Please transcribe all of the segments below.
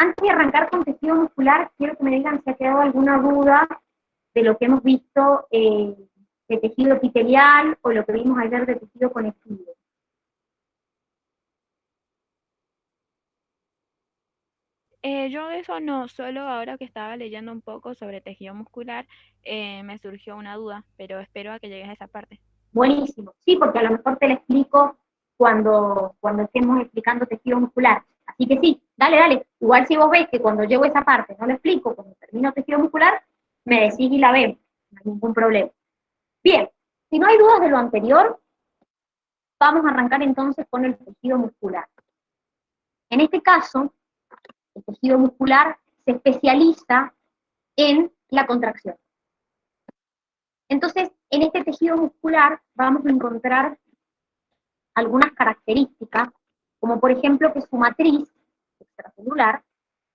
Antes de arrancar con tejido muscular, quiero que me digan si ha quedado alguna duda de lo que hemos visto de tejido epitelial o lo que vimos ayer de tejido conectivo. Yo eso no, solo ahora que estaba leyendo un poco sobre tejido muscular, me surgió una duda, pero espero a que llegues a esa parte. Buenísimo. Sí, porque a lo mejor te lo explico cuando estemos explicando tejido muscular. Así que sí, dale, dale. Igual si vos ves que cuando llego a esa parte no lo explico, cuando termino tejido muscular, me decís y la vemos. No hay ningún problema. Bien, si no hay dudas de lo anterior, vamos a arrancar entonces con el tejido muscular. En este caso, el tejido muscular se especializa en la contracción. Entonces, en este tejido muscular vamos a encontrar algunas características, como por ejemplo que su matriz extracelular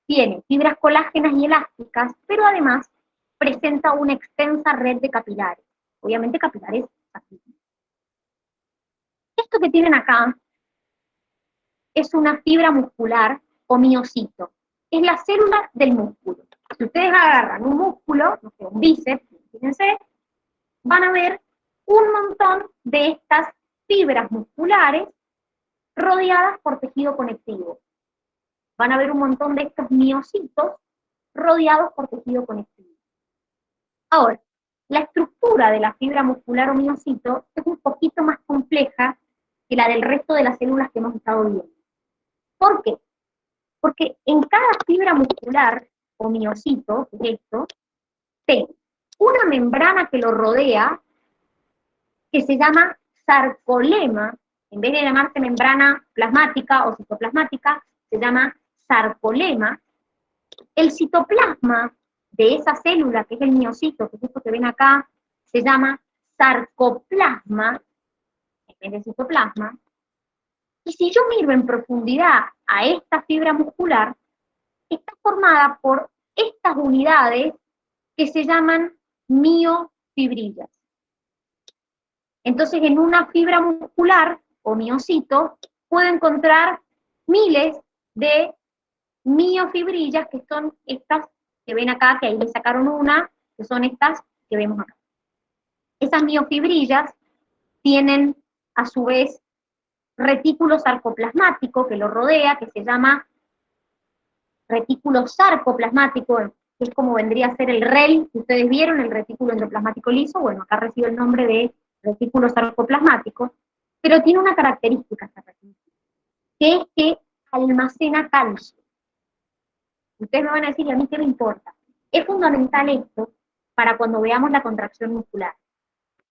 tiene fibras colágenas y elásticas, pero además presenta una extensa red de capilares, obviamente capilares aquí. Esto que tienen acá es una fibra muscular o miocito, es la célula del músculo. Si ustedes agarran un músculo, no sé, un bíceps, fíjense, van a ver un montón de estas fibras musculares rodeadas por tejido conectivo. Van a ver un montón de estos miocitos rodeados por tejido conectivo. Ahora, la estructura de la fibra muscular o miocito es un poquito más compleja que la del resto de las células que hemos estado viendo. ¿Por qué? Porque en cada fibra muscular o miocito, que es esto, tengo una membrana que lo rodea que se llama sarcolema. En vez de llamarse membrana plasmática o citoplasmática, se llama sarcolema. El citoplasma de esa célula, que es el miocito, que es esto que ven acá, se llama sarcoplasma, en vez de citoplasma. Y si yo miro en profundidad a esta fibra muscular, está formada por estas unidades que se llaman miofibrillas. Entonces, en una fibra muscular o miocito, puedo encontrar miles de miofibrillas, que son estas que ven acá, que ahí le sacaron una, que son estas que vemos acá. Esas miofibrillas tienen, a su vez, retículo sarcoplasmático que lo rodea, que se llama retículo sarcoplasmático, que es como vendría a ser el REL, que ustedes vieron, el retículo endoplasmático liso. Bueno, acá recibe el nombre de retículo sarcoplasmático, pero tiene una característica esta retículo, que es que almacena calcio. Ustedes me van a decir, ¿y a mí qué me importa? Es fundamental esto para cuando veamos la contracción muscular.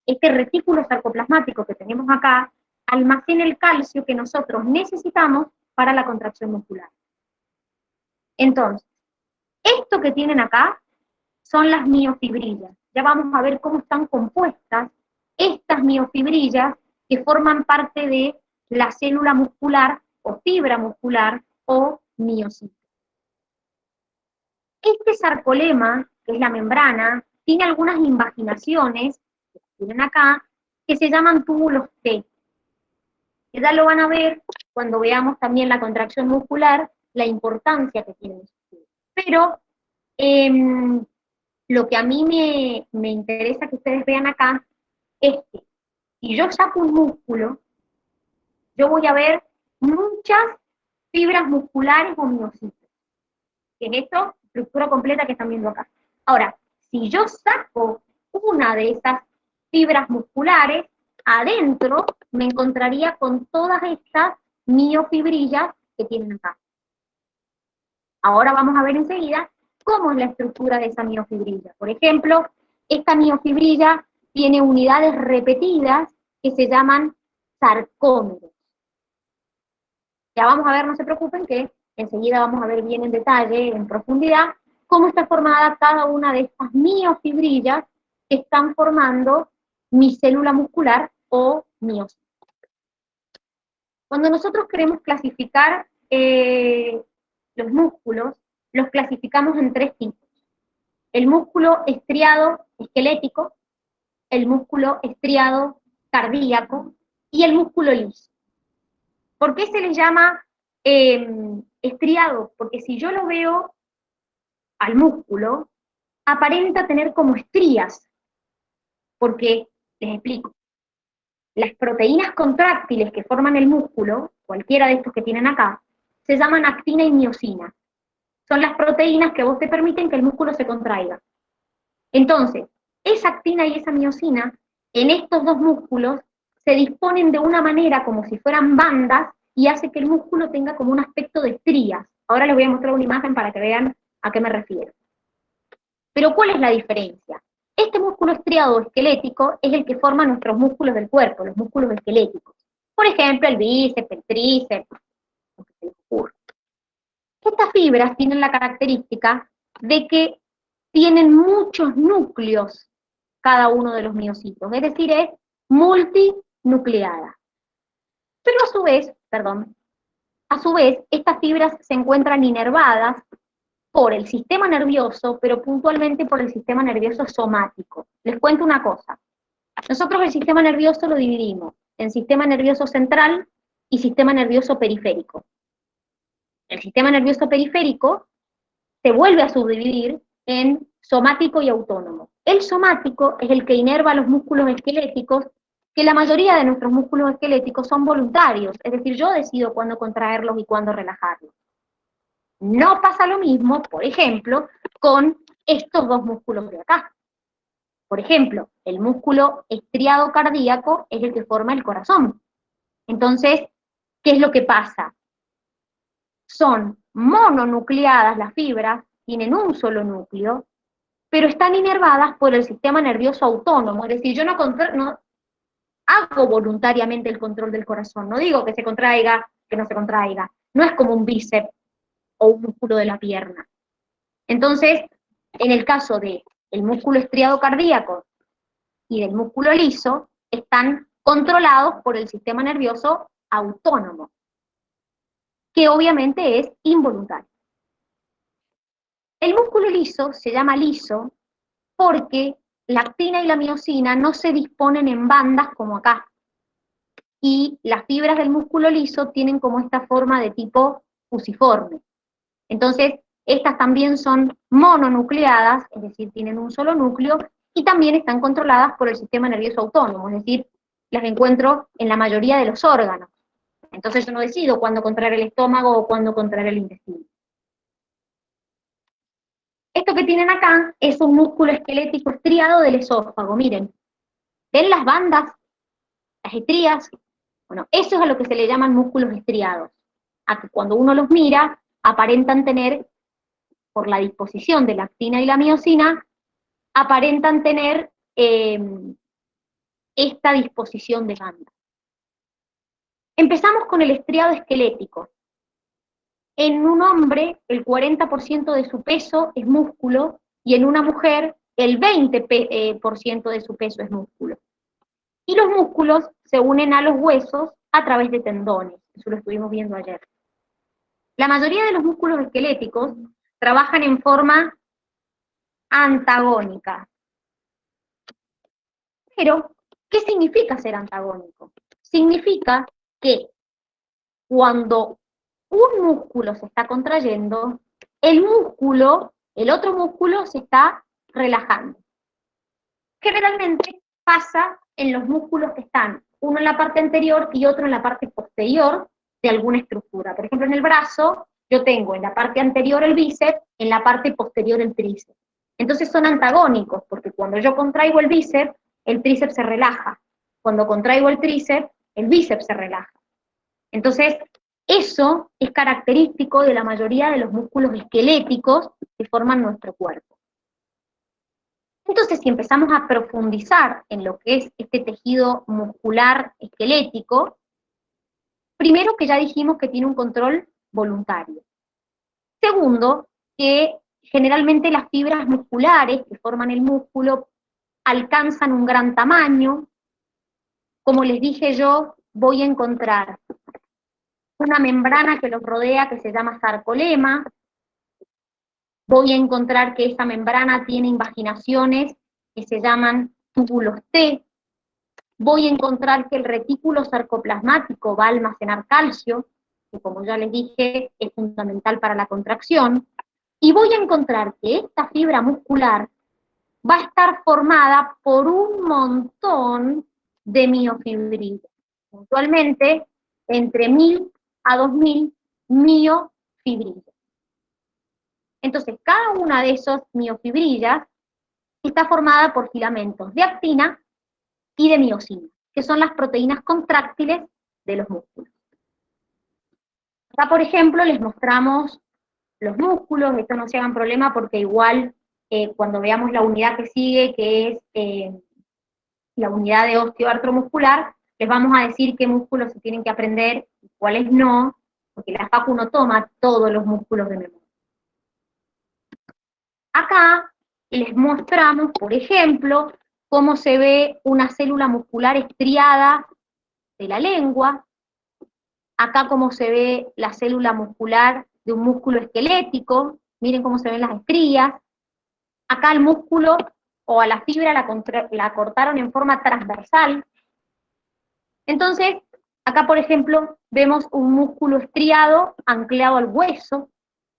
Este retículo sarcoplasmático que tenemos acá almacena el calcio que nosotros necesitamos para la contracción muscular. Entonces, esto que tienen acá son las miofibrillas. Ya vamos a ver cómo están compuestas estas miofibrillas que forman parte de la célula muscular o fibra muscular o miocito. Este sarcolema, que es la membrana, tiene algunas invaginaciones, que tienen acá, que se llaman túbulos T. Que ya lo van a ver cuando veamos también la contracción muscular, la importancia que tienen esos túbulos. Pero lo que a mí me interesa que ustedes vean acá es que si yo saco un músculo, yo voy a ver muchas fibras musculares o miocitos. Que es esto, estructura completa que están viendo acá. Ahora, si yo saco una de esas fibras musculares, adentro me encontraría con todas estas miofibrillas que tienen acá. Ahora vamos a ver enseguida cómo es la estructura de esa miofibrilla. Por ejemplo, esta miofibrilla tiene unidades repetidas que se llaman sarcómeros. Ya vamos a ver, no se preocupen, que enseguida vamos a ver bien en detalle, en profundidad, cómo está formada cada una de estas miofibrillas que están formando mi célula muscular o miocito. Cuando nosotros queremos clasificar los músculos, los clasificamos en tres tipos. El músculo estriado esquelético, el músculo estriado cardíaco y el músculo liso. ¿Por qué se les llama estriado, porque si yo lo veo al músculo, aparenta tener como estrías, porque, les explico, las proteínas contráctiles que forman el músculo, cualquiera de estos que tienen acá, se llaman actina y miosina. Son las proteínas que a vos te permiten que el músculo se contraiga. Entonces, esa actina y esa miosina, en estos dos músculos, se disponen de una manera como si fueran bandas y hace que el músculo tenga como un aspecto de estrías. Ahora les voy a mostrar una imagen para que vean a qué me refiero. Pero ¿cuál es la diferencia? Este músculo estriado esquelético es el que forma nuestros músculos del cuerpo, los músculos esqueléticos. Por ejemplo, el bíceps, el tríceps, lo que se les ocurra. Estas fibras tienen la característica de que tienen muchos núcleos cada uno de los miocitos, es decir, es multinucleada. Pero a su vez, estas fibras se encuentran inervadas por el sistema nervioso, pero puntualmente por el sistema nervioso somático. Les cuento una cosa. Nosotros el sistema nervioso lo dividimos en sistema nervioso central y sistema nervioso periférico. El sistema nervioso periférico se vuelve a subdividir en somático y autónomo. El somático es el que inerva los músculos esqueléticos, que la mayoría de nuestros músculos esqueléticos son voluntarios, es decir, yo decido cuándo contraerlos y cuándo relajarlos. No pasa lo mismo, por ejemplo, con estos dos músculos de acá. Por ejemplo, el músculo estriado cardíaco es el que forma el corazón. Entonces, ¿qué es lo que pasa? Son mononucleadas las fibras, tienen un solo núcleo, pero están inervadas por el sistema nervioso autónomo, es decir, yo no hago voluntariamente el control del corazón, no digo que se contraiga, que no se contraiga, no es como un bíceps o un músculo de la pierna. Entonces, en el caso del músculo estriado cardíaco y del músculo liso, están controlados por el sistema nervioso autónomo, que obviamente es involuntario. El músculo liso se llama liso porque la actina y la miosina no se disponen en bandas como acá. Y las fibras del músculo liso tienen como esta forma de tipo fusiforme. Entonces, estas también son mononucleadas, es decir, tienen un solo núcleo, y también están controladas por el sistema nervioso autónomo, es decir, las encuentro en la mayoría de los órganos. Entonces yo no decido cuándo contraer el estómago o cuándo contraer el intestino. Esto que tienen acá es un músculo esquelético estriado del esófago, miren. ¿Ven las bandas? Las estrías. Bueno, eso es a lo que se le llaman músculos estriados. A que cuando uno los mira, aparentan tener, por la disposición de la actina y la miosina, aparentan tener esta disposición de bandas. Empezamos con el estriado esquelético. En un hombre, el 40% de su peso es músculo, y en una mujer, el 20% de su peso es músculo. Y los músculos se unen a los huesos a través de tendones, eso lo estuvimos viendo ayer. La mayoría de los músculos esqueléticos trabajan en forma antagónica. Pero, ¿qué significa ser antagónico? Significa que cuando un músculo se está contrayendo, el otro músculo se está relajando. Generalmente pasa en los músculos que están uno en la parte anterior y otro en la parte posterior de alguna estructura. Por ejemplo, en el brazo, yo tengo en la parte anterior el bíceps, en la parte posterior el tríceps. Entonces son antagónicos, porque cuando yo contraigo el bíceps, el tríceps se relaja. Cuando contraigo el tríceps, el bíceps se relaja. Entonces, eso es característico de la mayoría de los músculos esqueléticos que forman nuestro cuerpo. Entonces, si empezamos a profundizar en lo que es este tejido muscular esquelético, primero que ya dijimos que tiene un control voluntario. Segundo, que generalmente las fibras musculares que forman el músculo alcanzan un gran tamaño. Como les dije yo, voy a encontrar una membrana que los rodea que se llama sarcolema. Voy a encontrar que esa membrana tiene invaginaciones que se llaman túbulos T. Voy a encontrar que el retículo sarcoplasmático va a almacenar calcio. que como ya les dije, es fundamental para la contracción, y voy a encontrar que esta fibra muscular va a estar formada por un montón de miofibrillas, puntualmente entre 1000 a 2000 miofibrillas. Entonces, cada una de esas miofibrillas está formada por filamentos de actina y de miosina, que son las proteínas contráctiles de los músculos. Acá, por ejemplo, les mostramos los músculos, esto no se hagan problema porque igual cuando veamos la unidad que sigue, que es la unidad de osteoartromuscular, les vamos a decir qué músculos se tienen que aprender y cuáles no, porque la facu no toma todos los músculos de memoria. Acá les mostramos, por ejemplo, cómo se ve una célula muscular estriada de la lengua, acá cómo se ve la célula muscular de un músculo esquelético, miren cómo se ven las estrías, acá el músculo o a la fibra la cortaron en forma transversal. Entonces, acá por ejemplo, vemos un músculo estriado anclado al hueso,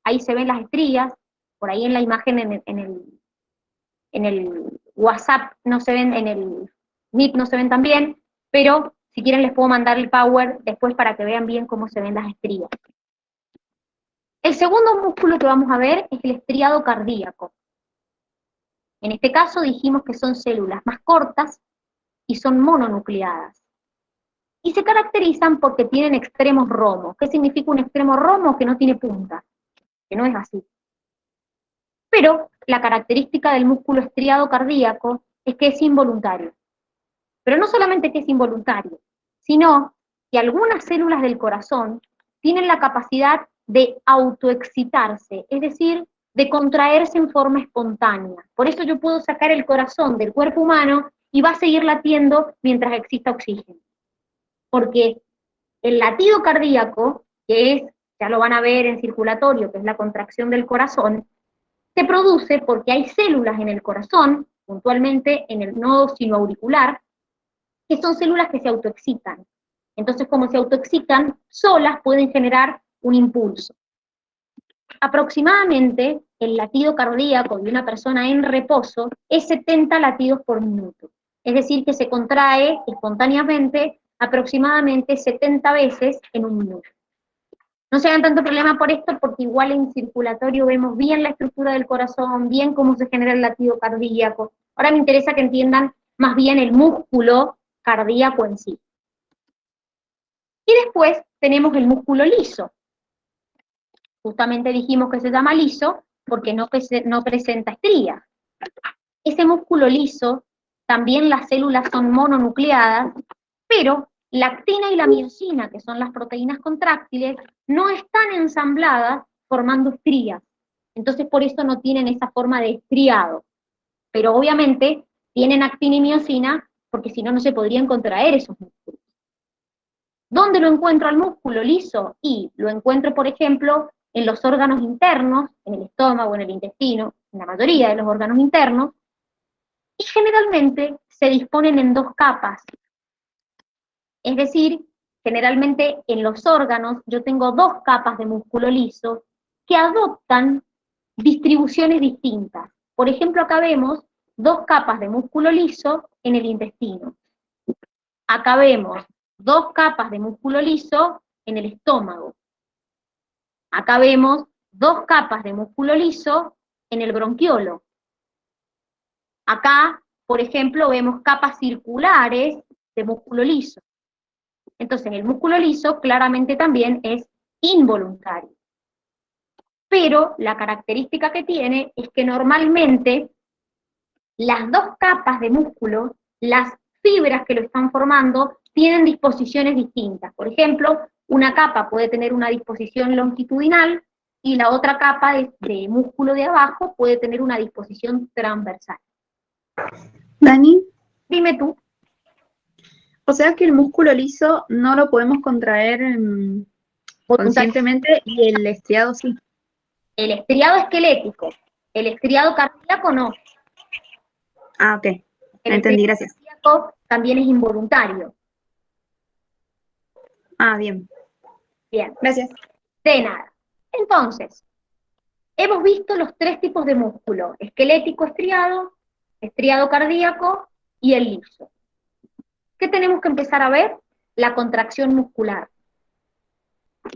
ahí se ven las estrías, por ahí en la imagen en el WhatsApp no se ven, en el Meet no se ven tan bien, pero si quieren les puedo mandar el Power después para que vean bien cómo se ven las estrías. El segundo músculo que vamos a ver es el estriado cardíaco. En este caso dijimos que son células más cortas y son mononucleadas. Y se caracterizan porque tienen extremos romos. ¿Qué significa un extremo romo? Que no tiene punta, que no es así. Pero la característica del músculo estriado cardíaco es que es involuntario. Pero no solamente que es involuntario, sino que algunas células del corazón tienen la capacidad de autoexcitarse, es decir, de contraerse en forma espontánea. Por eso yo puedo sacar el corazón del cuerpo humano y va a seguir latiendo mientras exista oxígeno. Porque el latido cardíaco, que es, ya lo van a ver en circulatorio, que es la contracción del corazón, se produce porque hay células en el corazón, puntualmente en el nodo sinoauricular, que son células que se autoexcitan. Entonces, como se autoexcitan, solas pueden generar un impulso. Aproximadamente el latido cardíaco de una persona en reposo es 70 latidos por minuto. Es decir, que se contrae espontáneamente aproximadamente 70 veces en un minuto. No se hagan tanto problema por esto, porque igual en circulatorio vemos bien la estructura del corazón, bien cómo se genera el latido cardíaco. Ahora me interesa que entiendan más bien el músculo cardíaco en sí. Y después tenemos el músculo liso. Justamente dijimos que se llama liso porque no presenta estrías. Ese músculo liso, también las células son mononucleadas, pero la actina y la miosina, que son las proteínas contráctiles, no están ensambladas formando estrías. Entonces por eso no tienen esa forma de estriado. Pero obviamente tienen actina y miosina porque si no, no se podrían contraer esos músculos. ¿Dónde lo encuentro al músculo liso? Y lo encuentro, por ejemplo, en los órganos internos, en el estómago, en el intestino, en la mayoría de los órganos internos, y generalmente se disponen en dos capas. Es decir, generalmente en los órganos yo tengo dos capas de músculo liso que adoptan distribuciones distintas. Por ejemplo, acá vemos dos capas de músculo liso en el intestino. Acá vemos dos capas de músculo liso en el estómago. Acá vemos dos capas de músculo liso en el bronquiolo. Acá, por ejemplo, vemos capas circulares de músculo liso. Entonces, el músculo liso claramente también es involuntario. Pero la característica que tiene es que normalmente las dos capas de músculo, las fibras que lo están formando, tienen disposiciones distintas. Por ejemplo, una capa puede tener una disposición longitudinal y la otra capa de músculo de abajo puede tener una disposición transversal. Dani, Dime tú. o sea que el músculo liso no lo podemos contraer conscientemente y el estriado sí. El estriado esquelético, el estriado cardíaco no. Ah, ok. El Entendí, gracias. cardíaco también es involuntario. Ah, bien. Bien, Gracias. de nada. Entonces, hemos visto los 3 tipos de músculo: esquelético estriado, estriado cardíaco y el liso. ¿Qué tenemos que empezar a ver? La contracción muscular.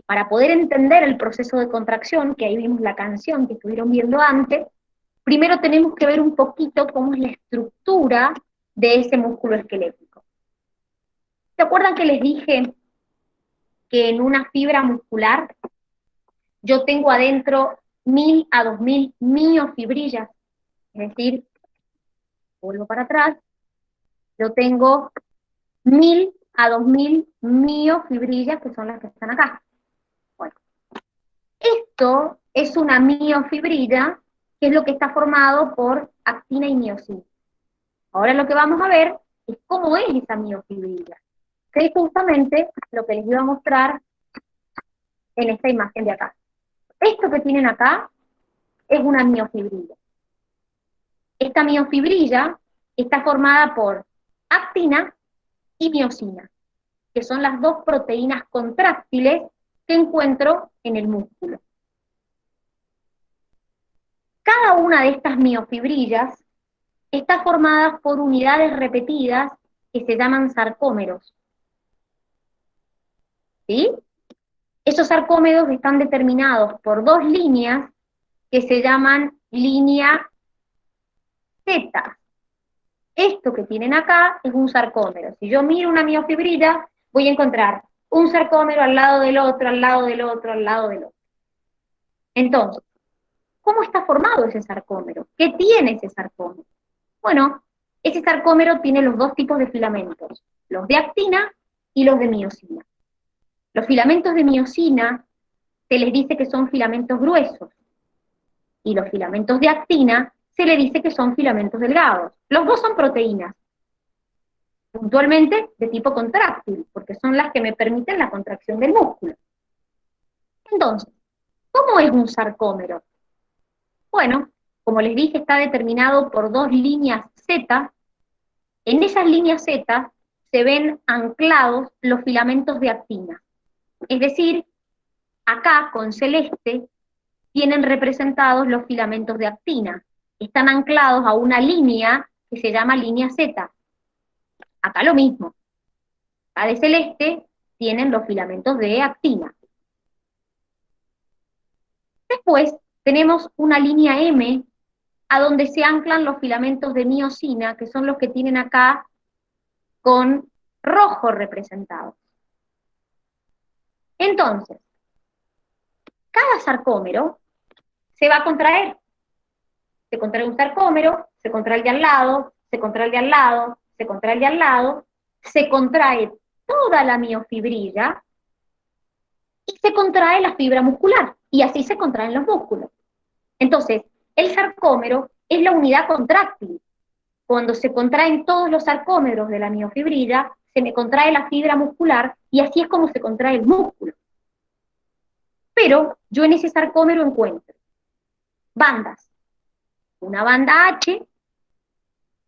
Para poder entender el proceso de contracción, que ahí vimos la canción que estuvieron viendo antes, primero tenemos que ver un poquito cómo es la estructura de ese músculo esquelético. ¿Se acuerdan que les dije que en una fibra muscular yo tengo adentro 1000 a 2000 miofibrillas? Es decir, vuelvo para atrás, yo tengo 1000 a 2000 miofibrillas, que son las que están acá. Bueno, esto es una miofibrilla, que es lo que está formado por actina y miosina. Ahora lo que vamos a ver es cómo es esa miofibrilla, que es justamente lo que les iba a mostrar en esta imagen de acá. Esto que tienen acá es una miofibrilla. Esta miofibrilla está formada por actina y miosina, que son las 2 proteínas contráctiles que encuentro en el músculo. Cada una de estas miofibrillas está formada por unidades repetidas que se llaman sarcómeros. ¿Sí? Esos sarcómeros están determinados por 2 líneas que se llaman línea Z. Esto que tienen acá es un sarcómero. Si yo miro una miofibrilla, voy a encontrar un sarcómero al lado del otro, al lado del otro, al lado del otro. Entonces, ¿cómo está formado ese sarcómero? ¿Qué tiene ese sarcómero? Bueno, ese sarcómero tiene los 2 tipos de filamentos, los de actina y los de miosina. Los filamentos de miosina se les dice que son filamentos gruesos, y los filamentos de actina se les dice que son filamentos delgados. Los 2 son proteínas, puntualmente de tipo contráctil, porque son las que me permiten la contracción del músculo. Entonces, ¿cómo es un sarcómero? Bueno, como les dije, está determinado por 2 líneas Z. En esas líneas Z se ven anclados los filamentos de actina. Es decir, acá con celeste tienen representados los filamentos de actina. Están anclados a una línea que se llama línea Z. Acá lo mismo. Acá de celeste tienen los filamentos de actina. Después tenemos una línea M a donde se anclan los filamentos de miosina, que son los que tienen acá con rojo representados. Entonces, cada sarcómero se va a contraer. Se contrae un sarcómero, se contrae el de al lado, se contrae el de al lado, se contrae el de al lado, se contrae toda la miofibrilla y se contrae la fibra muscular, y así se contraen los músculos. Entonces, el sarcómero es la unidad contráctil. Cuando se contraen todos los sarcómeros de la miofibrilla, se me contrae la fibra muscular, y así es como se contrae el músculo. Pero yo en ese sarcómero encuentro bandas. Una banda H,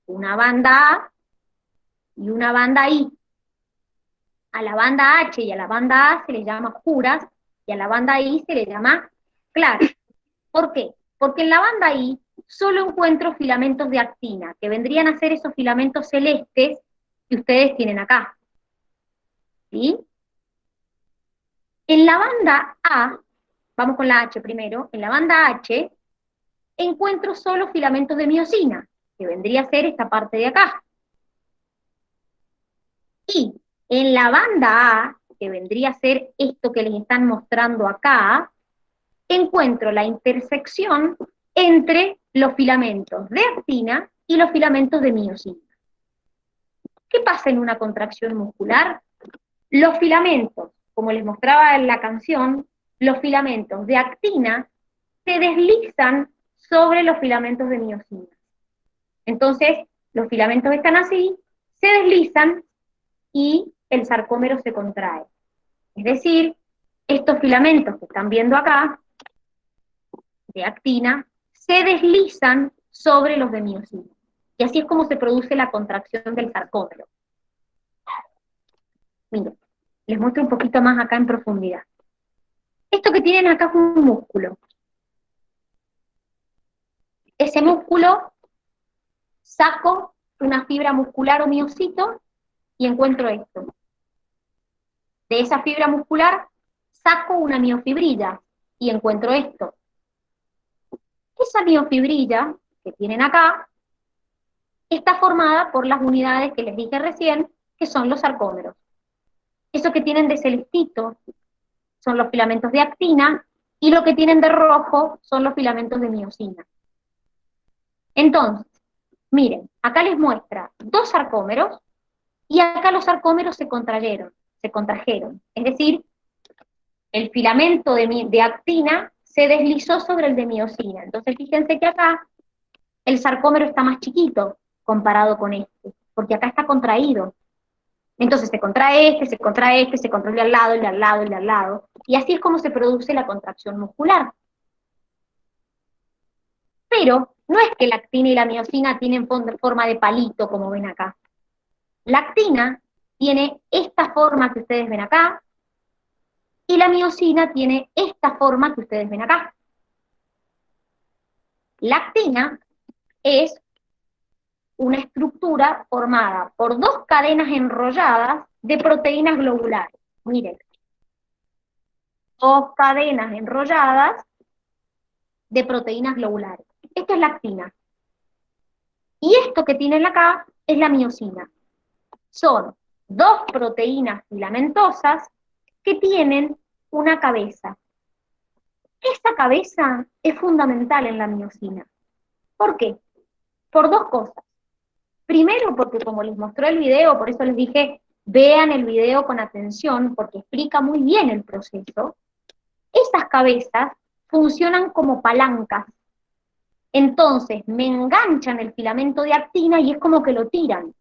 una banda A y una banda I. A la banda H y a la banda A se les llama oscuras, y a la banda I se les llama claras. ¿Por qué? Porque en la banda I solo encuentro filamentos de actina, que vendrían a ser esos filamentos celestes que ustedes tienen acá. ¿Sí? En la banda A, vamos con la H primero, en la banda H encuentro solo filamentos de miosina, que vendría a ser esta parte de acá. Y en la banda A, que vendría a ser esto que les están mostrando acá, encuentro la intersección entre los filamentos de actina y los filamentos de miosina. ¿Qué pasa en una contracción muscular? Los filamentos, como les mostraba en la canción, los filamentos de actina se deslizan sobre los filamentos de miosina. Entonces, los filamentos están así, se deslizan y el sarcómero se contrae. Es decir, estos filamentos que están viendo acá, de actina, se deslizan sobre los de miosina. Y así es como se produce la contracción del sarcómero. Miren, les muestro un poquito más acá en profundidad. tienen acá es un músculo. Ese músculo, saco una fibra muscular o miocito y encuentro esto. De esa fibra muscular, saco una miofibrilla y encuentro esto. Esa miofibrilla que tienen acá está formada por las unidades que les dije recién, que son los sarcómeros. Eso que tienen de celestito son los filamentos de actina, y lo que tienen de rojo son los filamentos de miosina. Entonces, miren, acá les muestra dos sarcómeros, y acá los sarcómeros se contrajeron. Es decir, el filamento de actina se deslizó sobre el de miosina. Entonces, fíjense que acá el sarcómero está más chiquito comparado con este, porque acá está contraído. Entonces se contrae este, se contrae este, se contrae el de al lado, el de al lado, el de al lado. Y así es como se produce la contracción muscular. Pero no es que la actina y la miosina tienen forma de palito, como ven acá. La actina tiene esta forma que ustedes ven acá, y la miosina tiene esta forma que ustedes ven acá. La actina es una estructura formada por dos cadenas enrolladas de proteínas globulares. Miren, dos cadenas enrolladas de proteínas globulares. Esto es la actina. Y esto que tienen acá es la miosina. Son dos proteínas filamentosas que tienen una cabeza. Esta cabeza es fundamental en la miosina. ¿Por qué? Por dos cosas. Primero, porque como les mostró el video, por eso les dije, vean el video con atención, porque explica muy bien el proceso. Esas cabezas funcionan como palancas. Entonces, me enganchan el filamento de actina y es como que lo tiran.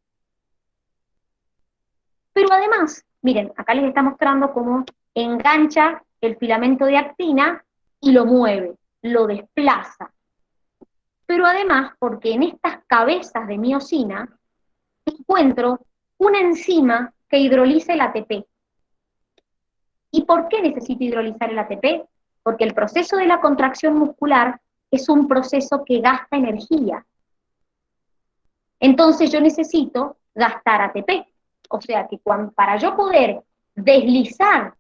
Pero además, miren, acá les está mostrando cómo engancha el filamento de actina y lo mueve, lo desplaza. Pero además, porque en estas cabezas de miosina encuentro una enzima que hidroliza el ATP. ¿Y por qué necesito hidrolizar el ATP? Porque el proceso de la contracción muscular es un proceso que gasta energía. Entonces yo necesito gastar ATP. O sea que para yo poder deslizar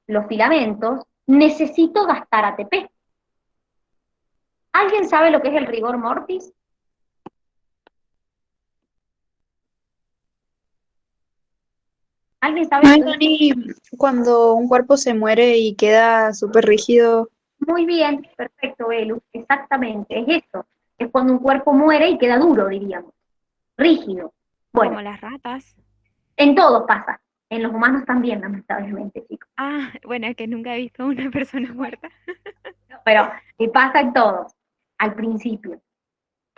los filamentos, necesito gastar ATP. ¿Alguien sabe lo que es el rigor mortis? ¿Alguien sabe No lo es, que es? Dani, cuando un cuerpo se muere y queda súper rígido. Muy bien, perfecto, Belu, exactamente, es eso. Es cuando un cuerpo muere y queda duro, diríamos, rígido. Bueno, Como las ratas. en todos pasa, en los humanos también, lamentablemente, chicos. Ah, bueno, es que nunca he visto a una persona muerta. Pero pasa en todos, al principio.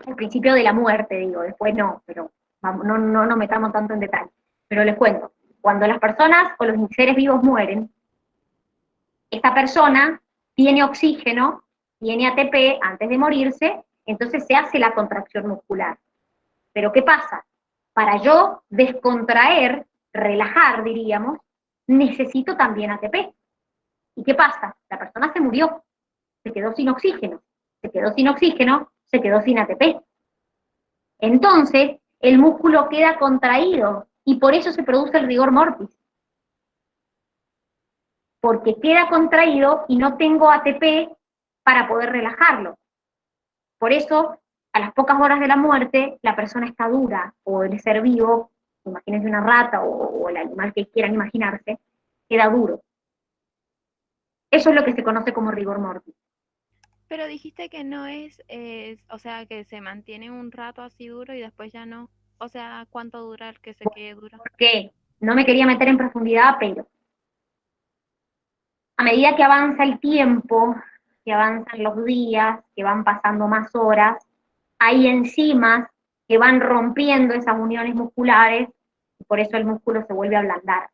Al principio de la muerte, digo, después no, pero vamos, no nos metamos tanto en detalle. Pero les cuento, cuando las personas o los seres vivos mueren, esta persona tiene oxígeno, tiene ATP antes de morirse, entonces se hace la contracción muscular. Pero ¿qué pasa? Para yo descontraer, relajar, diríamos, necesito también ATP. ¿Y qué pasa? La persona se murió, se quedó sin oxígeno, se quedó sin oxígeno, se quedó sin ATP. Entonces, el músculo queda contraído y por eso se produce el rigor mortis. Porque queda contraído y no tengo ATP para poder relajarlo. Por eso, a las pocas horas de la muerte, la persona está dura, o el ser vivo, imagínense una rata o el animal que quieran imaginarse, queda duro. Eso es lo que se conoce como rigor mortis. Pero dijiste que no o sea, que se mantiene un rato así duro y después ya no. O sea, ¿cuánto dura el que se quede duro? Porque no me quería meter en profundidad, pero a medida que avanza el tiempo, que avanzan los días, que van pasando más horas, hay enzimas que van rompiendo esas uniones musculares y por eso el músculo se vuelve a ablandar.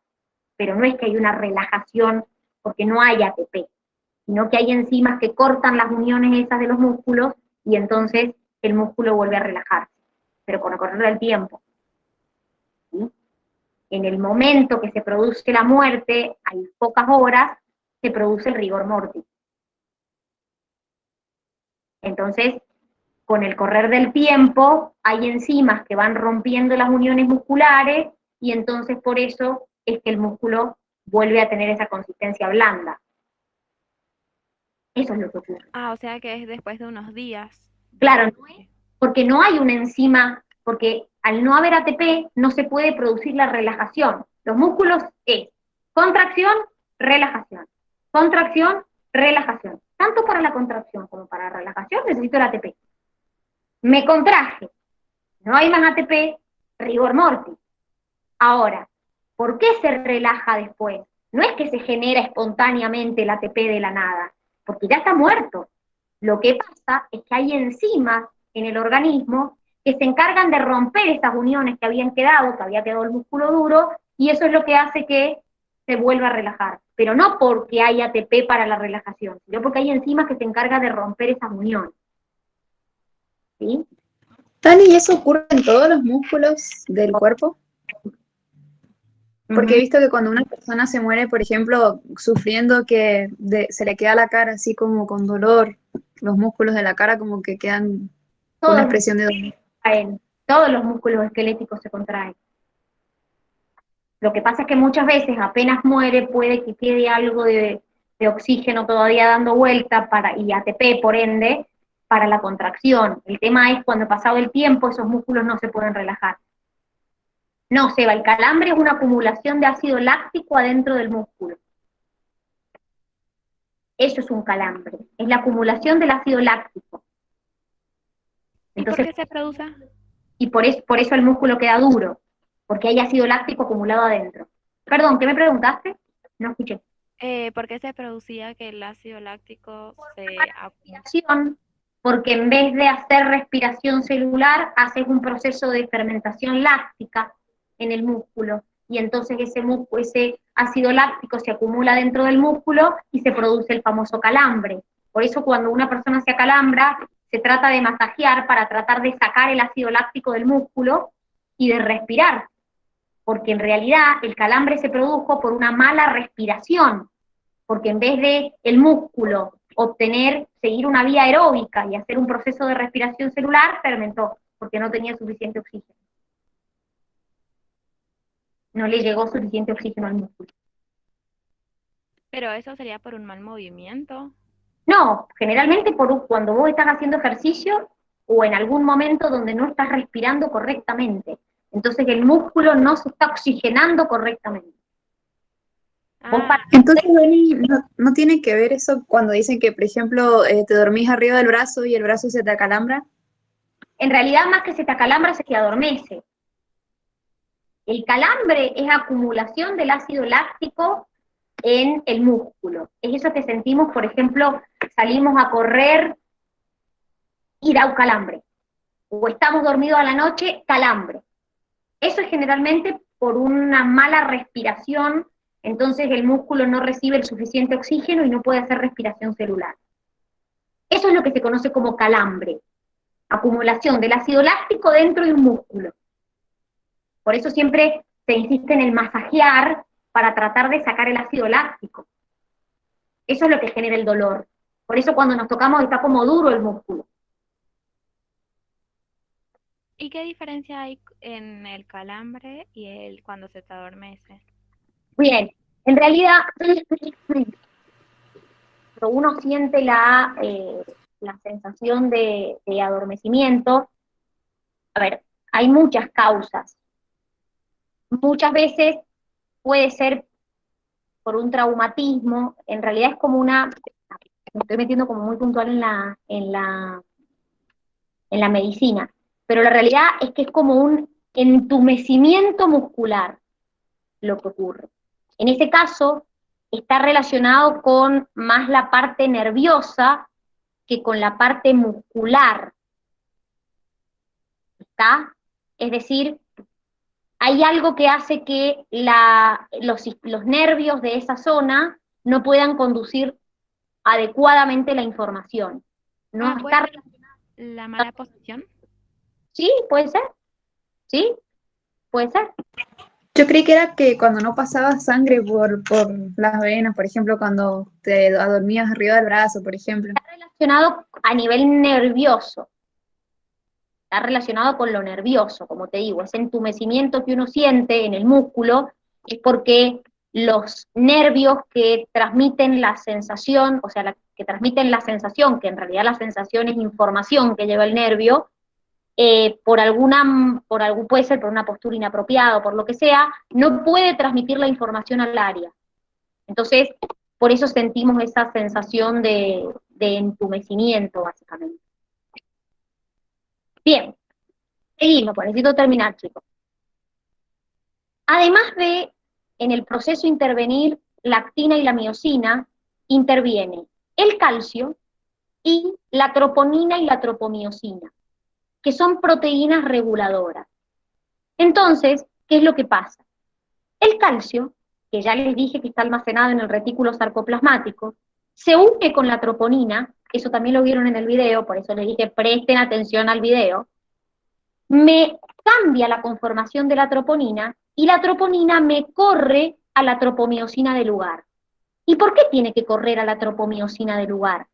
Pero no es que hay una relajación porque no hay ATP, sino que hay enzimas que cortan las uniones esas de los músculos y entonces el músculo vuelve a relajarse, pero con el correr del tiempo. ¿Sí? En el momento que se produce la muerte, hay pocas horas, se produce el rigor mortis. Entonces, con el correr del tiempo, hay enzimas que van rompiendo las uniones musculares y entonces por eso es que el músculo vuelve a tener esa consistencia blanda. Eso es lo que ocurre. Ah, o sea que es después de unos días. Claro, no es porque no hay una enzima, porque al no haber ATP no se puede producir la relajación. Los músculos es contracción, relajación. Contracción, relajación. Tanto para la contracción como para la relajación necesito el ATP. Me contraje, no hay más ATP, rigor mortis. Ahora, ¿por qué se relaja después? No es que se genera espontáneamente el ATP de la nada, porque ya está muerto. Lo que pasa es que hay enzimas en el organismo que se encargan de romper estas uniones que habían quedado, que había quedado el músculo duro, y eso es lo que hace que se vuelva a relajar. Pero no porque hay ATP para la relajación, sino porque hay enzimas que se encargan de romper esas uniones. ¿Sí? Dani, ¿y eso ocurre en todos los músculos del cuerpo? Porque he visto que cuando una persona se muere, por ejemplo, sufriendo que se le queda la cara así como con dolor, los músculos de la cara como que quedan con una expresión de dolor. Todos los músculos esqueléticos se contraen. Lo que pasa es que muchas veces apenas muere puede que quede algo de oxígeno todavía dando vuelta y ATP por ende para la contracción. El tema es cuando pasado el tiempo esos músculos no se pueden relajar. No, Seba, el calambre es una acumulación de ácido láctico adentro del músculo. Eso es un calambre, es la acumulación del ácido láctico. Entonces, ¿y por qué se produce? Y por eso el músculo queda duro, porque hay ácido láctico acumulado adentro. Perdón, ¿qué me preguntaste? No escuché. ¿Por qué se producía que el ácido láctico se Respiración, porque en vez de hacer respiración celular, haces un proceso de fermentación láctica en el músculo. Y entonces ese ácido láctico se acumula dentro del músculo y se produce el famoso calambre. Por eso cuando una persona se acalambra, se trata de masajear para tratar de sacar el ácido láctico del músculo y de respirar. Porque en realidad el calambre se produjo por una mala respiración, porque en vez de el músculo seguir una vía aeróbica y hacer un proceso de respiración celular, fermentó, porque no tenía suficiente oxígeno. No le llegó suficiente oxígeno al músculo. Pero eso sería por un mal movimiento. No, generalmente cuando vos estás haciendo ejercicio o en algún momento donde no estás respirando correctamente. Entonces el músculo no se está oxigenando correctamente. Entonces, Dani, ¿no tiene que ver eso cuando dicen que, por ejemplo, te dormís arriba del brazo y el brazo se te acalambra? En realidad, más que se te acalambra, se te adormece. El calambre es acumulación del ácido láctico en el músculo. Es eso que sentimos, por ejemplo, salimos a correr y da un calambre. O estamos dormidos a la noche, calambre. Eso es generalmente por una mala respiración, entonces el músculo no recibe el suficiente oxígeno y no puede hacer respiración celular. Eso es lo que se conoce como calambre, acumulación del ácido láctico dentro de un músculo. Por eso siempre se insiste en el masajear para tratar de sacar el ácido láctico. Eso es lo que genera el dolor. Por eso cuando nos tocamos está como duro el músculo. ¿Y qué diferencia hay en el calambre y cuando se te adormece? Bien, en realidad uno siente la sensación de adormecimiento. A ver, hay muchas causas. Muchas veces puede ser por un traumatismo, en realidad es como me estoy metiendo como muy puntual en la medicina, pero la realidad es que es como un entumecimiento muscular lo que ocurre. En ese caso, está relacionado con más la parte nerviosa que con la parte muscular. ¿Está? Es decir, hay algo que hace que los nervios de esa zona no puedan conducir adecuadamente la información. No ¿Puede está... ser la mala posición? Sí, puede ser. Sí, puede ser. Yo creí que era que cuando no pasaba sangre por las venas, por ejemplo, cuando te adormías arriba del brazo, por ejemplo. Está relacionado a nivel nervioso, está relacionado con lo nervioso, como te digo, ese entumecimiento que uno siente en el músculo es porque los nervios que transmiten la sensación, o sea, que transmiten la sensación, que en realidad la sensación es información que lleva el nervio, puede ser por una postura inapropiada o por lo que sea, no puede transmitir la información al área. Entonces, por eso sentimos esa sensación de entumecimiento, básicamente. Bien, seguimos, pues necesito terminar, chicos. Además de, en el proceso intervenir la actina y la miosina, interviene el calcio y la troponina y la tropomiosina, que son proteínas reguladoras. Entonces, ¿qué es lo que pasa? El calcio, que ya les dije que está almacenado en el retículo sarcoplasmático, se une con la troponina, eso también lo vieron en el video, por eso les dije presten atención al video, me cambia la conformación de la troponina y la troponina me corre a la tropomiosina de lugar. ¿Y por qué tiene que correr a la tropomiosina de lugar?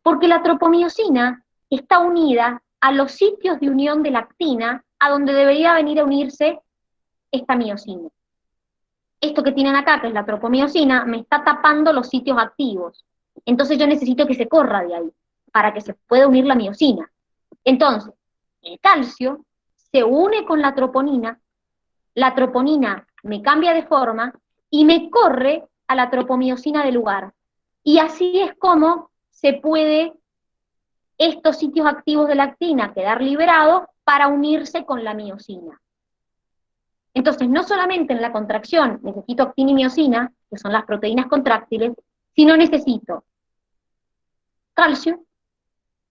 Porque la tropomiosina está unida a los sitios de unión de la actina a donde debería venir a unirse esta miosina. Esto que tienen acá, que es la tropomiosina, me está tapando los sitios activos. Entonces yo necesito que se corra de ahí, para que se pueda unir la miosina. Entonces, el calcio se une con la troponina me cambia de forma y me corre a la tropomiosina de lugar. Y así es como se puede estos sitios activos de la actina quedar liberados para unirse con la miosina. Entonces, no solamente en la contracción necesito actina y miosina, que son las proteínas contráctiles, sino necesito calcio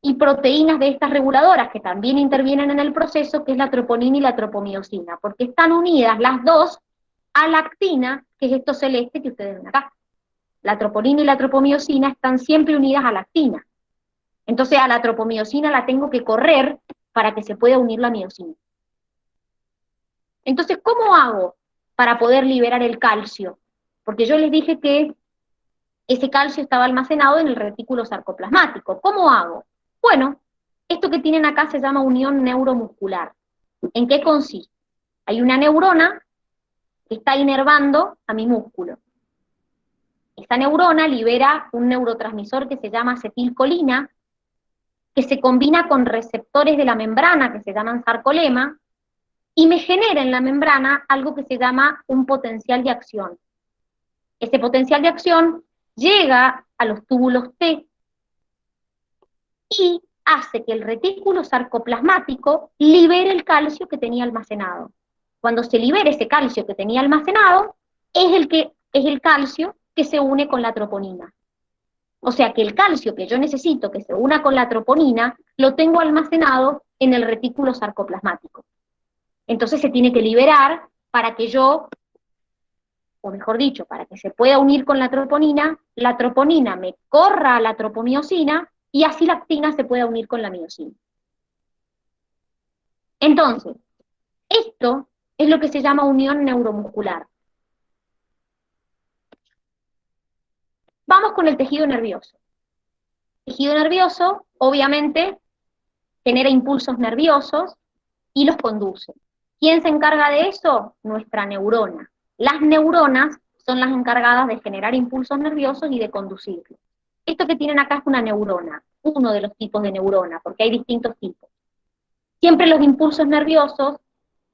y proteínas de estas reguladoras que también intervienen en el proceso, que es la troponina y la tropomiosina, porque están unidas las dos a la actina, que es esto celeste que ustedes ven acá. La troponina y la tropomiosina están siempre unidas a la actina. Entonces a la tropomiosina la tengo que correr para que se pueda unir la miosina. Entonces, ¿cómo hago para poder liberar el calcio? Porque yo les dije que ese calcio estaba almacenado en el retículo sarcoplasmático. ¿Cómo hago? Bueno, esto que tienen acá se llama unión neuromuscular. ¿En qué consiste? Hay una neurona que está inervando a mi músculo. Esta neurona libera un neurotransmisor que se llama acetilcolina, que se combina con receptores de la membrana que se llaman sarcolema, y me genera en la membrana algo que se llama un potencial de acción. Ese potencial de acción llega a los túbulos T y hace que el retículo sarcoplasmático libere el calcio que tenía almacenado. Cuando se libere ese calcio que tenía almacenado, es el calcio que se une con la troponina. O sea que el calcio que yo necesito que se una con la troponina, lo tengo almacenado en el retículo sarcoplasmático. Entonces se tiene que liberar para que yo, o mejor dicho, para que se pueda unir con la troponina me corra a la tropomiosina y así la actina se pueda unir con la miosina. Entonces, esto es lo que se llama unión neuromuscular. Vamos con el tejido nervioso. El tejido nervioso, obviamente, genera impulsos nerviosos y los conduce. ¿Quién se encarga de eso? Nuestra neurona. Las neuronas son las encargadas de generar impulsos nerviosos y de conducirlos. Esto que tienen acá es una neurona, uno de los tipos de neurona, porque hay distintos tipos. Siempre los impulsos nerviosos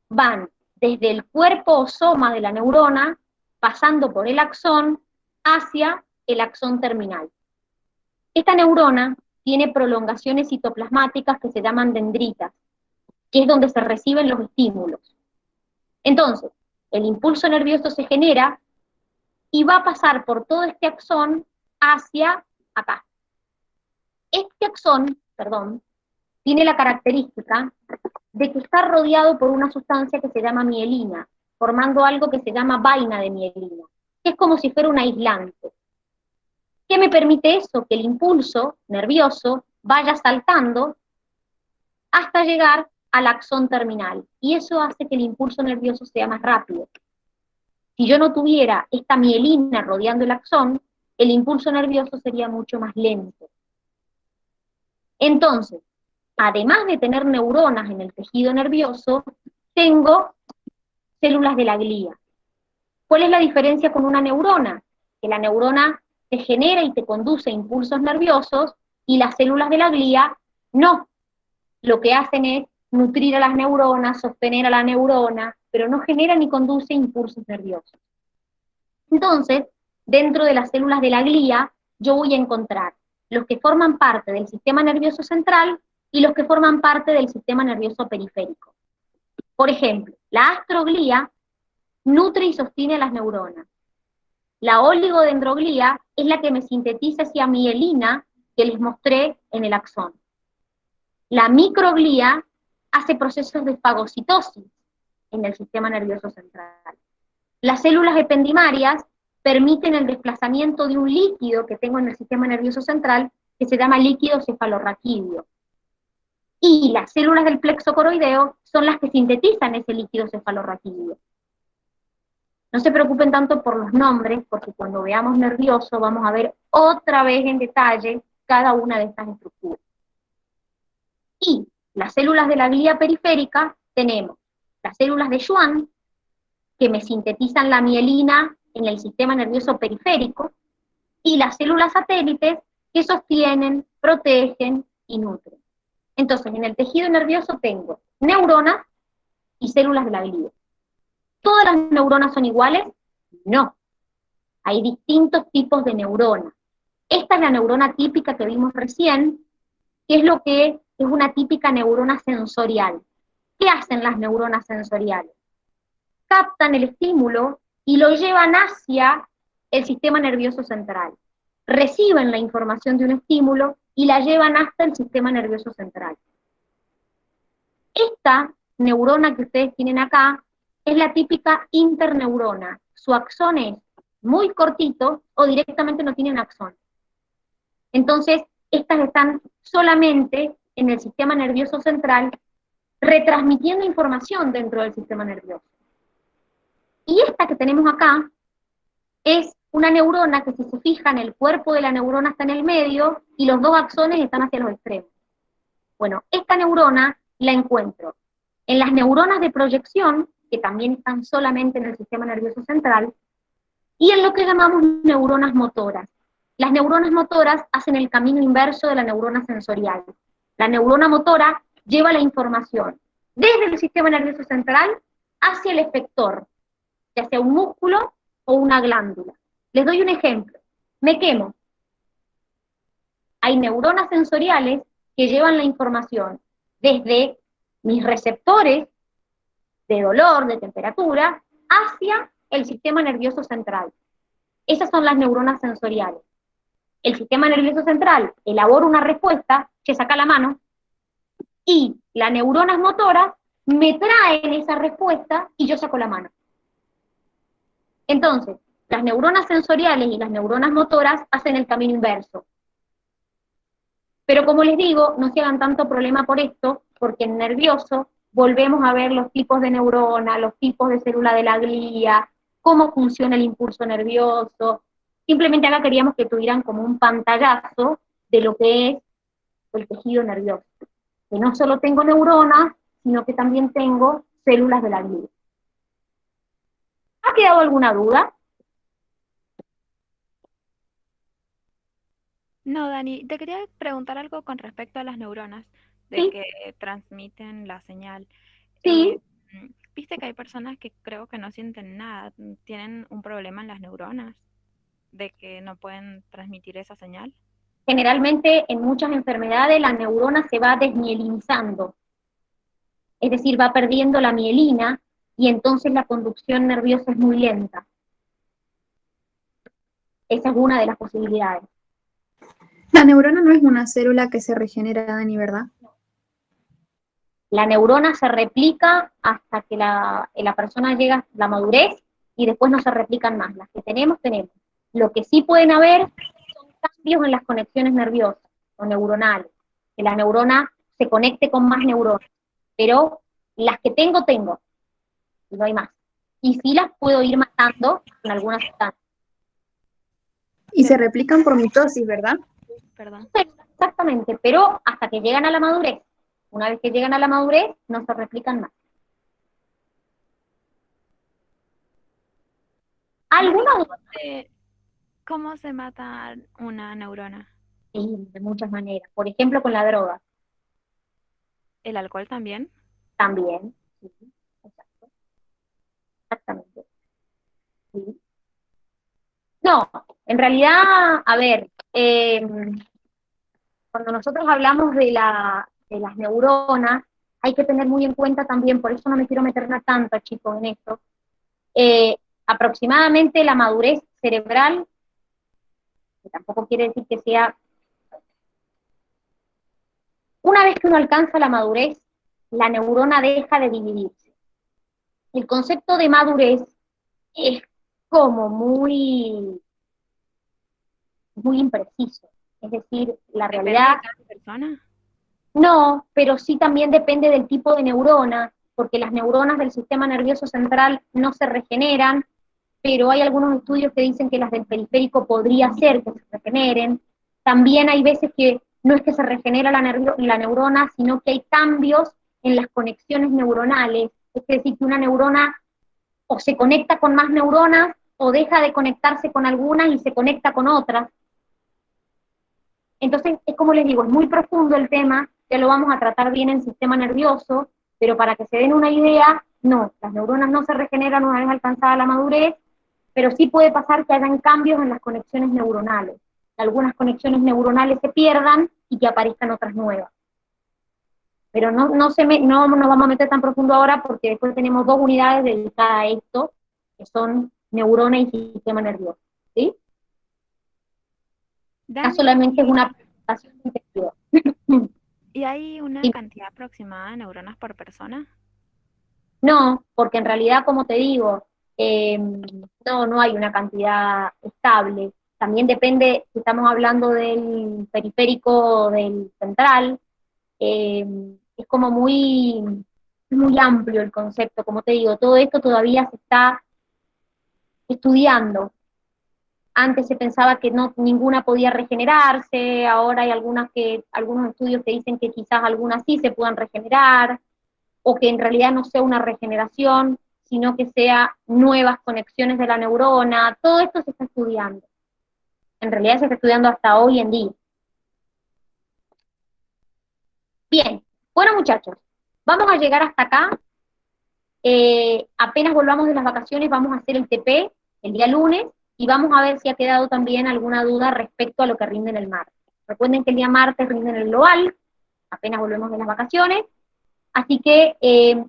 van desde el cuerpo o soma de la neurona, pasando por el axón, hacia el axón terminal. Esta neurona tiene prolongaciones citoplasmáticas que se llaman dendritas, que es donde se reciben los estímulos. Entonces, el impulso nervioso se genera y va a pasar por todo este axón hacia acá. Este axón, tiene la característica de que está rodeado por una sustancia que se llama mielina, formando algo que se llama vaina de mielina, que es como si fuera un aislante. ¿Qué me permite eso? Que el impulso nervioso vaya saltando hasta llegar al axón terminal, y eso hace que el impulso nervioso sea más rápido. Si yo no tuviera esta mielina rodeando el axón, el impulso nervioso sería mucho más lento. Entonces, además de tener neuronas en el tejido nervioso, tengo células de la glía. ¿Cuál es la diferencia con una neurona? Que la neurona te genera y te conduce impulsos nerviosos y las células de la glía no. Lo que hacen es nutrir a las neuronas, sostener a la neurona, pero no generan ni conduce impulsos nerviosos. Entonces, dentro de las células de la glía, yo voy a encontrar los que forman parte del sistema nervioso central y los que forman parte del sistema nervioso periférico. Por ejemplo, la astroglía nutre y sostiene a las neuronas. La oligodendroglía es la que me sintetiza esa mielina que les mostré en el axón. La microglía hace procesos de fagocitosis en el sistema nervioso central. Las células ependimarias permiten el desplazamiento de un líquido que tengo en el sistema nervioso central que se llama líquido cefalorraquídeo. Y las células del plexo coroideo son las que sintetizan ese líquido cefalorraquídeo. No se preocupen tanto por los nombres, porque cuando veamos nervioso vamos a ver otra vez en detalle cada una de estas estructuras. Y las células de la glía periférica tenemos las células de Schwann, que me sintetizan la mielina en el sistema nervioso periférico, y las células satélites que sostienen, protegen y nutren. Entonces, en el tejido nervioso tengo neuronas y células de la glía. ¿Todas las neuronas son iguales? No. Hay distintos tipos de neuronas. Esta es la neurona típica que vimos recién, que es lo que es una típica neurona sensorial. ¿Qué hacen las neuronas sensoriales? Captan el estímulo y lo llevan hacia el sistema nervioso central. Reciben la información de un estímulo y la llevan hasta el sistema nervioso central. Esta neurona que ustedes tienen acá es la típica interneurona. Su axón es muy cortito o directamente no tienen axón. Entonces, estas están solamente en el sistema nervioso central, retransmitiendo información dentro del sistema nervioso. Y esta que tenemos acá es una neurona que, si se fijan, el cuerpo de la neurona está en el medio y los dos axones están hacia los extremos. Bueno, esta neurona la encuentro en las neuronas de proyección, que también están solamente en el sistema nervioso central, y en lo que llamamos neuronas motoras. Las neuronas motoras hacen el camino inverso de la neurona sensorial. La neurona motora lleva la información desde el sistema nervioso central hacia el efector, ya sea un músculo o una glándula. Les doy un ejemplo. Me quemo. Hay neuronas sensoriales que llevan la información desde mis receptores de dolor, de temperatura, hacia el sistema nervioso central. Esas son las neuronas sensoriales. El sistema nervioso central elabora una respuesta, que saca la mano, y las neuronas motoras me traen esa respuesta y yo saco la mano. Entonces, las neuronas sensoriales y las neuronas motoras hacen el camino inverso. Pero como les digo, no se hagan tanto problema por esto, porque en nervioso volvemos a ver los tipos de neurona, los tipos de célula de la glía, cómo funciona el impulso nervioso. Simplemente acá queríamos que tuvieran como un pantallazo de lo que es el tejido nervioso. Que no solo tengo neuronas, sino que también tengo células de la glía. ¿Ha quedado alguna duda? No, Dani, te quería preguntar algo con respecto a las neuronas, de Sí, que transmiten la señal. sí. Viste que hay personas que creo que no sienten nada, tienen un problema en las neuronas, de que no pueden transmitir esa señal. Generalmente en muchas enfermedades la neurona se va desmielinizando, es decir, va perdiendo la mielina y entonces la conducción nerviosa es muy lenta. Esa es una de las posibilidades. La neurona no es una célula que se regenera, Dani, ¿verdad? La neurona se replica hasta que la persona llega a la madurez y después no se replican más. Las que tenemos, tenemos. Lo que sí pueden haber son cambios en las conexiones nerviosas o neuronales, que la neurona se conecte con más neuronas. Pero las que tengo, tengo. Y no hay más. y sí las puedo ir matando con algunas sustancias. Y se replican por mitosis, ¿verdad? Perdón. Exactamente, pero hasta que llegan a la madurez. Una vez que llegan a la madurez, no se replican más. ¿Alguna duda? ¿Cómo se mata una neurona? Sí, de muchas maneras. Por ejemplo, con la droga. ¿El alcohol también? También. Sí, exacto. Exactamente. Sí. No, en realidad, a ver, cuando nosotros hablamos de las neuronas, hay que tener muy en cuenta también, por eso no me quiero meter tanto, chicos, en esto, aproximadamente la madurez cerebral, que tampoco quiere decir que sea, una vez que uno alcanza la madurez, la neurona deja de dividirse. El concepto de madurez es como muy, muy impreciso, es decir, la ¿Depende realidad. de cada persona? No, pero sí también depende del tipo de neurona, porque las neuronas del sistema nervioso central no se regeneran, pero hay algunos estudios que dicen que las del periférico podría ser que se regeneren. También hay veces que no es que se regenera la neurona, sino que hay cambios en las conexiones neuronales. Es decir, que una neurona o se conecta con más neuronas o deja de conectarse con algunas y se conecta con otras. Entonces, es como les digo, es muy profundo el tema, ya lo vamos a tratar bien en sistema nervioso, pero para que se den una idea, no, las neuronas no se regeneran una vez alcanzada la madurez, pero sí puede pasar que hayan cambios en las conexiones neuronales. Algunas conexiones neuronales se pierdan y que aparezcan otras nuevas. Pero no nos vamos a meter tan profundo ahora porque después tenemos 2 unidades dedicadas a esto, que son neurona y sistema nervioso. ¿Sí? Acá Dani, solamente es una presentación intensiva. ¿y hay una cantidad aproximada de neuronas por persona? No, porque en realidad, como te digo, no hay una cantidad estable. También depende, si estamos hablando del periférico o del central, es como muy amplio el concepto, como te digo, todo esto todavía se está estudiando. Antes se pensaba que ninguna podía regenerarse, ahora hay algunos estudios que dicen que quizás algunas sí se puedan regenerar, o que en realidad no sea una regeneración, sino que sea nuevas conexiones de la neurona. Todo esto se está estudiando. En realidad se está estudiando hasta hoy en día. Bien, bueno muchachos, vamos a llegar hasta acá. Apenas volvamos de las vacaciones vamos a hacer el TP el día lunes y vamos a ver si ha quedado también alguna duda respecto a lo que rinden el martes. Recuerden que el día martes rinden el global, apenas volvemos de las vacaciones. Así que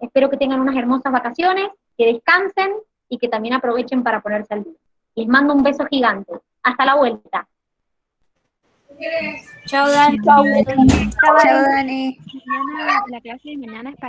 espero que tengan unas hermosas vacaciones, que descansen y que también aprovechen para ponerse al día. Les mando un beso gigante. Hasta la vuelta. Chao, Dani. Chao, Dani. Mañana, la clase de mañana es para